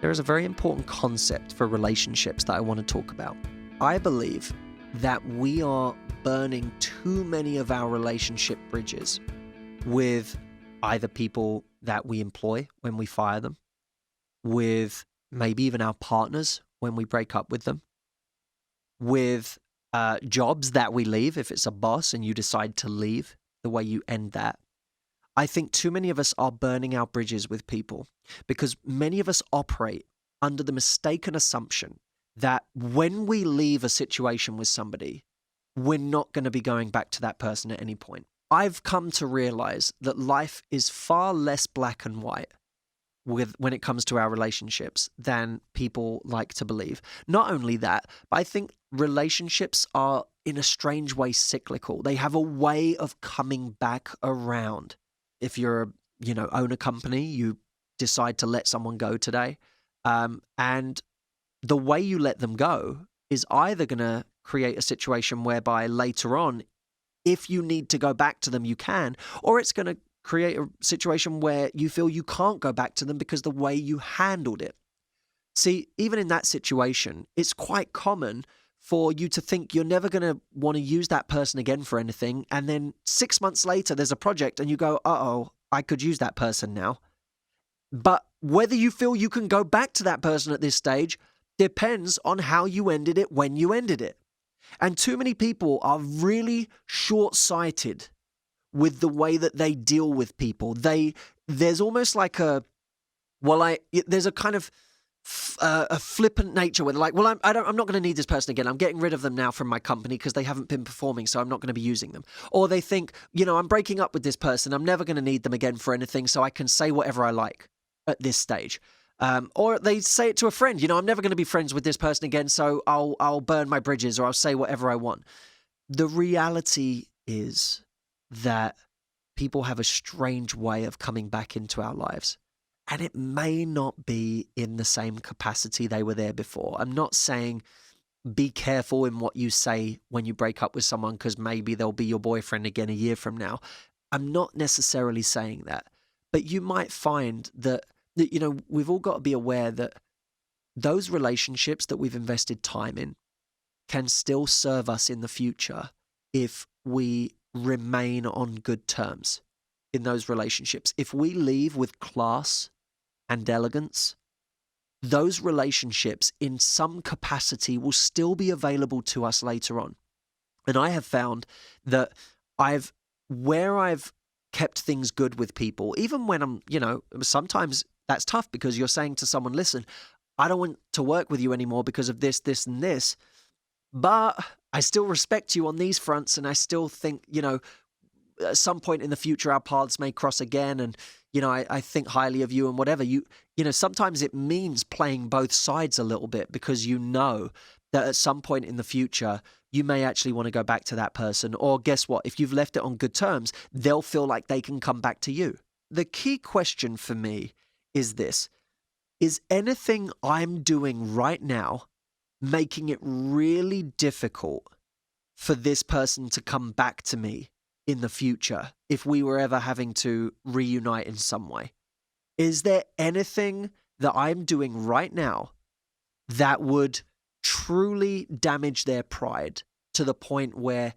there is a very important concept for relationships that I want to talk about. I believe that we are burning too many of our relationship bridges with either people that we employ when we fire them, with maybe even our partners when we break up with them, with jobs that we leave. If it's a boss and you decide to leave, the way you end that. I think too many of us are burning our bridges with people because many of us operate under the mistaken assumption that when we leave a situation with somebody, we're not going to be going back to that person at any point. I've come to realize that life is far less black and white when it comes to our relationships than people like to believe. Not only that, but I think relationships are in a strange way cyclical. They have a way of coming back around. If you're own a company, you decide to let someone go today, and the way you let them go is either going to create a situation whereby later on, if you need to go back to them, you can, or it's going to create a situation where you feel you can't go back to them because the way you handled it. See, even in that situation, it's quite common for you to think you're never going to want to use that person again for anything. And then 6 months later, there's a project and you go, uh-oh, I could use that person now. But whether you feel you can go back to that person at this stage depends on how you ended it when you ended it. And too many people are really short-sighted with the way that they deal with people. There's almost like there's a kind of a flippant nature where they're like, well, I'm not going to need this person again. I'm getting rid of them now from my company because they haven't been performing, so I'm not going to be using them. Or they think, I'm breaking up with this person. I'm never going to need them again for anything, so I can say whatever I like at this stage. Or they say it to a friend, I'm never going to be friends with this person again, so I'll burn my bridges or I'll say whatever I want. The reality is that people have a strange way of coming back into our lives. And it may not be in the same capacity they were there before. I'm not saying be careful in what you say when you break up with someone because maybe they'll be your boyfriend again a year from now. I'm not necessarily saying that. But you might find that we've all got to be aware that those relationships that we've invested time in can still serve us in the future if we remain on good terms in those relationships. If we leave with class and elegance, those relationships in some capacity will still be available to us later on. And I have found that where I've kept things good with people, even when I'm, sometimes that's tough because you're saying to someone, listen, I don't want to work with you anymore because of this, this, and this, but I still respect you on these fronts. And I still think, at some point in the future, our paths may cross again. And, I think highly of you and whatever sometimes it means playing both sides a little bit because that at some point in the future, you may actually want to go back to that person. Or guess what? If you've left it on good terms, they'll feel like they can come back to you. The key question for me is this: is anything I'm doing right now making it really difficult for this person to come back to me in the future if we were ever having to reunite in some way? Is there anything that I'm doing right now that would truly damage their pride to the point where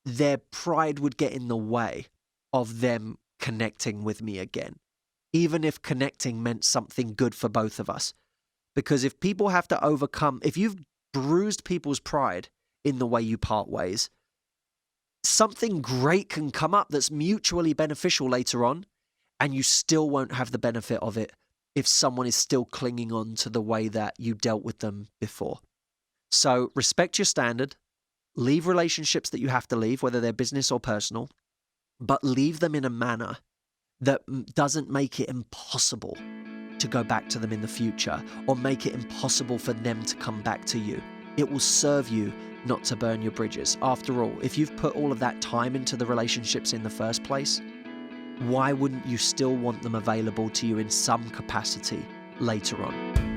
their pride would get in the way of them connecting with me again, even if connecting meant something good for both of us? Because if people have to if you've bruised people's pride in the way you part ways, something great can come up that's mutually beneficial later on, and you still won't have the benefit of it if someone is still clinging on to the way that you dealt with them before. So respect your standard, leave relationships that you have to leave, whether they're business or personal, but leave them in a manner that doesn't make it impossible to go back to them in the future or make it impossible for them to come back to you. It will serve you not to burn your bridges. After all, if you've put all of that time into the relationships in the first place, why wouldn't you still want them available to you in some capacity later on?